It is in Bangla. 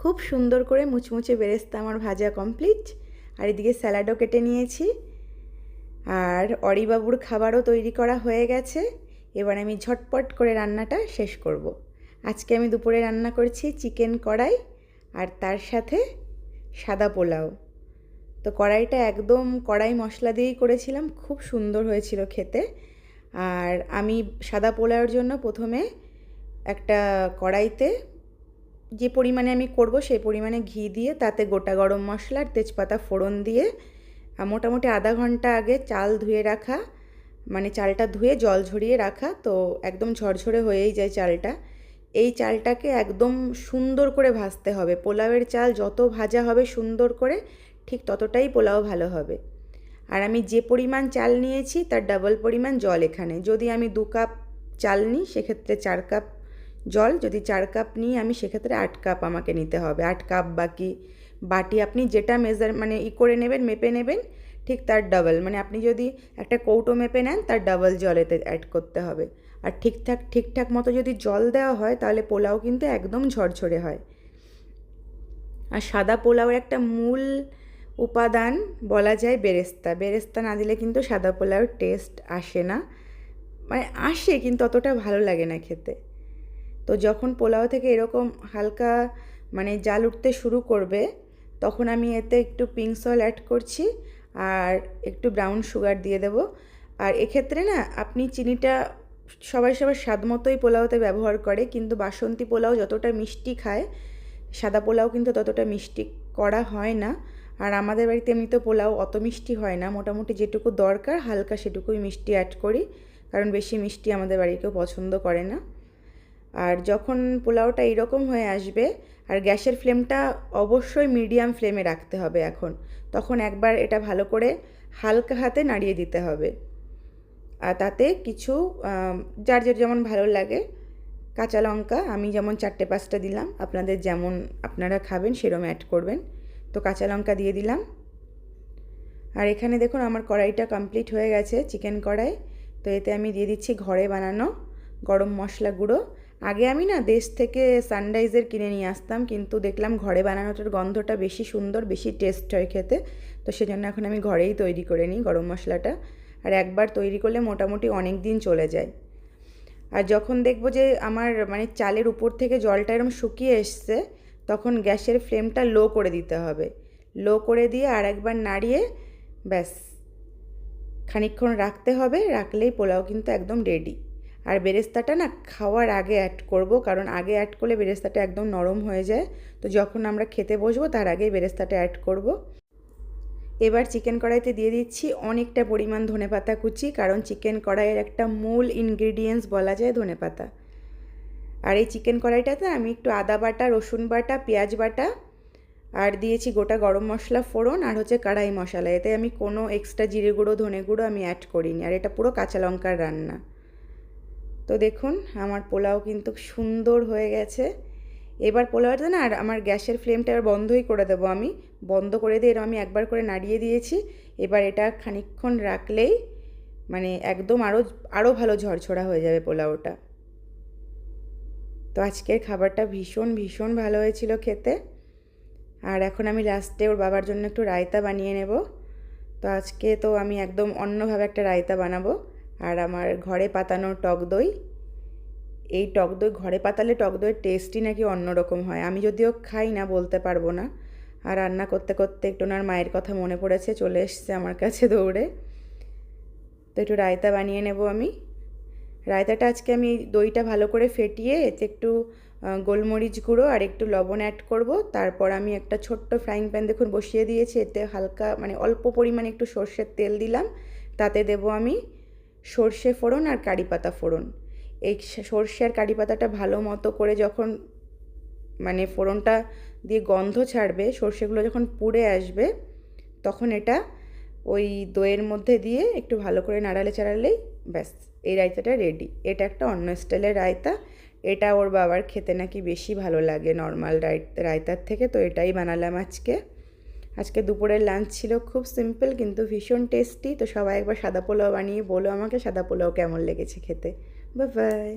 খুব সুন্দর করে মুচমুচে বেরেস্তা আমার ভাজা কমপ্লিট। আর এদিকে স্যালাডও কেটে নিয়েছি, আর অরিবাবুর খাবারও তৈরি করা হয়ে গেছে। এবার আমি ঝটপট করে রান্নাটা শেষ করব। আজকে আমি দুপুরে রান্না করছি চিকেন কড়াই, আর তার সাথে সাদা পোলাও। তো কড়াইটা একদম কড়াই মশলা দিয়েই করেছিলাম, খুব সুন্দর হয়েছিল খেতে। আর আমি সাদা পোলাওর জন্য প্রথমে একটা কড়াইতে যে পরিমাণে আমি করব সেই পরিমাণে ঘি দিয়ে তাতে গোটা গরম মশলা আর তেজপাতা ফোড়ন দিয়ে মোটামুটি আধা ঘন্টা আগে চাল ধুয়ে রাখা, মানে চালটা ধুয়ে জল ঝরিয়ে রাখা, তো একদম ঝরঝরে হয়েই যায় চালটা। এই চালটাকে একদম সুন্দর করে ভাজতে হবে। পোলাওয়ের চাল যত ভাজা হবে সুন্দর করে, ঠিক ততটাই পোলাও ভালো হবে। আর আমি যে পরিমাণ চাল নিয়েছি তার ডাবল পরিমাণ জল এখানে। যদি আমি 2 কাপ চাল নিই সেক্ষেত্রে 4 কাপ জল, যদি 4 কাপ নিই আমি সেক্ষেত্রে 8 কাপ আমাকে নিতে হবে। 8 কাপ বাটি আপনি যেটা মানে করে নেবেন, মেপে নেবেন, ঠিক তার ডাবল। মানে আপনি যদি একটা কৌটো মেপে নেন তার ডাবল জল এতে অ্যাড করতে হবে। আর ঠিকঠাক মতো যদি জল দেওয়া হয় তাহলে পোলাও কিন্তু একদম ঝরঝরে হয়। আর সাদা পোলাওয়ের একটা মূল উপাদান বলা যায় বেরেস্তা। বেরেস্তা না দিলে কিন্তু সাদা পোলাওর টেস্ট আসে না, মানে আসে কিন্তু অতটা ভালো লাগে না খেতে। তো যখন পোলাও থেকে এরকম হালকা মানে জাল উঠতে শুরু করবে, তখন আমি এতে একটু পিঙ্ক সল্ট অ্যাড করছি আর একটু ব্রাউন সুগার দিয়ে দেব। আর এক্ষেত্রে না আপনি চিনিটা সবাই স্বাদ মতোই পোলাওতে ব্যবহার করে, কিন্তু বাসন্তী পোলাও যতটা মিষ্টি খায় সাদা পোলাও কিন্তু ততটা মিষ্টি করা হয় না। আর আমাদের বাড়িতে এমনিতে পোলাও অত মিষ্টি হয় না, মোটামুটি যেটুকু দরকার হালকা সেটুকুই মিষ্টি অ্যাড করি, কারণ বেশি মিষ্টি আমাদের বাড়ি কেউ পছন্দ করে না। আর যখন পোলাওটা এইরকম হয়ে আসবে, আর গ্যাসের ফ্লেমটা অবশ্যই মিডিয়াম ফ্লেমে রাখতে হবে এখন, তখন একবার এটা ভালো করে হালকা হাতে নাড়িয়ে দিতে হবে। আর তাতে কিছু যার যেমন ভালো লাগে কাঁচা লঙ্কা, আমি যেমন 4-5টা দিলাম, আপনাদের যেমন আপনারা খাবেন সেরকম অ্যাড করবেন। তো কাঁচা লঙ্কা দিয়ে দিলাম। আর এখানে দেখুন আমার কড়াইটা কমপ্লিট হয়ে গেছে, চিকেন কড়াই। তো এতে আমি দিয়ে দিচ্ছি ঘরে বানানো গরম মশলা গুঁড়ো। আগে আমি না দেশ থেকে সানরাইজের কিনে নিয়ে আসতাম, কিন্তু দেখলাম ঘরে বানানোটার গন্ধটা বেশি সুন্দর, বেশি টেস্ট হয় খেতে। তো সেজন্য এখন আমি ঘরেই তৈরি করে নিই গরম মশলাটা। আর একবার তৈরি করলে মোটামুটি অনেক দিন চলে যায়। আর যখন দেখব যে আমার মানে চালের উপর থেকে জলটা এরকম শুকিয়ে এসছে, তখন গ্যাসের ফ্লেমটা লো করে দিতে হবে। লো করে দিয়ে আর একবার নাড়িয়ে ব্যাস খানিকক্ষণ রাখতে হবে, রাখলেই পোলাও কিন্তু একদম রেডি। আর বেরেস্তাটা না খাওয়ার আগে অ্যাড করব, কারণ আগে অ্যাড করলে বেরেস্তাটা একদম নরম হয়ে যায়। তো যখন আমরা খেতে বসবো তার আগেই বেরেস্তাটা অ্যাড করব। এবার চিকেন কড়াইতে দিয়ে দিচ্ছি অনেকটা পরিমাণ ধনেপাতা কুচি, কারণ চিকেন কড়াইয়ের একটা মূল ইনগ্রিডিয়েন্টস বলা যায় ধনেপাতা। আর এই চিকেন কড়াইটাতে আমি একটু আদা বাটা, রসুন বাটা, পেঁয়াজ বাটা আর দিয়েছি গোটা গরম মশলা ফোড়ন, আর হচ্ছে কড়াই মশলা। এতে আমি কোনো এক্সট্রা জিরে গুঁড়ো, ধনে গুঁড়ো আমি অ্যাড করিনি। আর এটা পুরো কাঁচা লঙ্কার রান্না। তো দেখুন আমার পোলাও কিন্তু সুন্দর হয়ে গেছে। এবার পোলাওটা না, আর আমার গ্যাসের ফ্লেমটা এবার বন্ধই করে দেবো। আমি বন্ধ করে দিয়ে এরকম আমি একবার করে নাড়িয়ে দিয়েছি। এবার এটা খানিকক্ষণ রাখলেই মানে একদম আরও ভালো ঝরঝরা হয়ে যাবে পোলাওটা। তো আজকের খাবারটা ভীষণ ভালো হয়েছিল খেতে। আর এখন আমি লাস্টে ওর বাবার জন্য একটু রায়তা বানিয়ে নেব। তো আজকে তো আমি একদম অন্যভাবে একটা রায়তা বানাবো। আর আমার ঘরে পাতানো টক দই, এই টক দই ঘরে পাতালে টক দইয়ের টেস্টই নাকি অন্যরকম হয়। আমি যদিও খাই না, বলতে পারবো না। আর রান্না করতে করতে একটু ওনার মায়ের কথা মনে পড়েছে, চলে এসছে আমার কাছে দৌড়ে। তো একটু রায়তা বানিয়ে নেব আমি। রায়তাটা আজকে আমি দইটা ভালো করে ফেটিয়ে এতে একটু গোলমরিচ গুঁড়ো আর একটু লবণ অ্যাড করব। তারপর আমি একটা ছোট্ট ফ্রাইং প্যান দেখুন বসিয়ে দিয়েছি, এতে হালকা মানে অল্প পরিমাণে একটু সর্ষের তেল দিলাম। তাতে দেব আমি সর্ষে ফোড়ন আর কারি পাতা ফোড়ন। এই সর্ষে আর কারি পাতাটা ভালো মতো করে যখন মানে ফোড়নটা দিয়ে গন্ধ ছাড়বে, সর্ষেগুলো যখন পুড়ে আসবে, তখন এটা ওই দইয়ের মধ্যে দিয়ে একটু ভালো করে নাড়ালে চাড়ালেই ব্যাস এই রায়তাটা রেডি। এটা একটা অন্য স্টাইলের রায়তা। এটা ওর বাবার খেতে নাকি বেশি ভালো লাগে নর্মাল রায়তার থেকে। তো এটাই বানালাম আজকে দুপুরের লাঞ্চ ছিল খুব সিম্পল কিন্তু ভীষণ টেস্টি। তো সবাই একবার সাদা পোলাও বানিয়ে বলো আমাকে সাদা পোলাও কেমন লেগেছে খেতে। Bye bye.